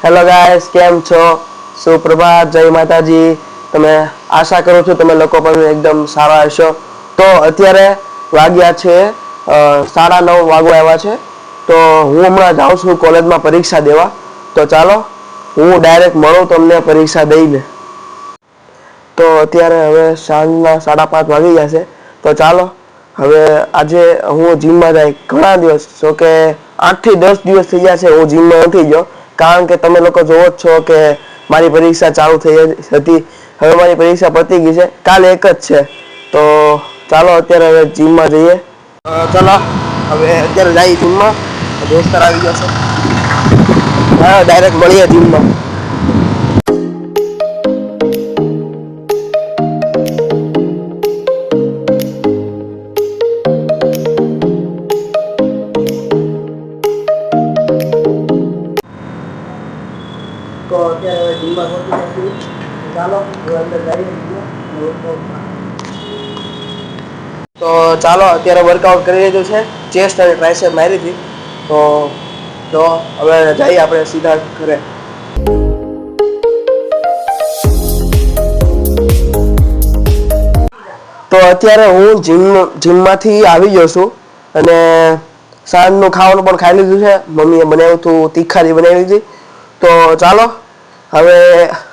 Hello guys, કેમ છો? સુપ્રભાત, જય માતાજી. તમે આશા કરું છું તમે લોકો પણ એકદમ સારા હશો. તો અત્યારે વાગ્યા છે 9:30 વાગવા આવ્યા છે. તો હું હમણાં જાઉં છું કોલેજમાં પરીક્ષા દેવા. તો ચાલો હું ડાયરેક્ટ મળું તમને પરીક્ષા દઈને. તો અત્યારે હવે સાંજના 5:30 વાગી ગયા છે. તો ચાલો હવે આજે હું જીમમાં જાય ઘણા દિવસ જો કે 8 થી 10 દિવસ થઈ ગયા છે હું જીમમાં નથી ગયો. કારણ કે તમે લોકો જોવો જ છો કે મારી પરીક્ષા ચાલુ થઈ હતી. હવે મારી પરીક્ષા પતી ગઈ છે. કાલે એક જ છે. તો ચાલો અત્યારે હવે જીમમાં જઈએ. ચાલો હવે અત્યારે જઈએ જીમમાં. દોસ્તાર આવી ગયો છે. હા, ડાયરેક્ટ મળીએ જીમમાં. તો અત્યારે જીમમાં પહોંચી નથી. ચાલો અંદર જઈએ. તો ચાલો અત્યારે વર્કઆઉટ કરી લીધું છે. ચેસ્ટ અને ટ્રાઇસેપ મારી હતી. તો હવે જઈએ આપણે સીધા ઘરે. તો અત્યારે હું જીમમાંથી આવી ગયો છું અને સાંજનું ખાવાનું પણ ખાઈ લીધું છે. મમ્મીએ બનાવ્યું હતું, તીખારી બનાવી હતી. તો ચાલો હવે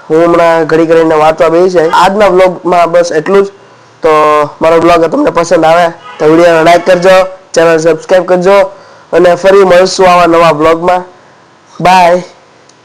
હું હમણાં ઘડી કરીને વાંચવા બેસી જાય. આજના વ્લોગમાં બસ એટલું જ. તો મારો બ્લોગ તમને પસંદ આવે તો વિડીયોને લાઈક કરજો, ચેનલ સબસ્ક્રાઈબ કરજો અને ફરી મળશું આવા નવા બ્લોગમાં. બાય.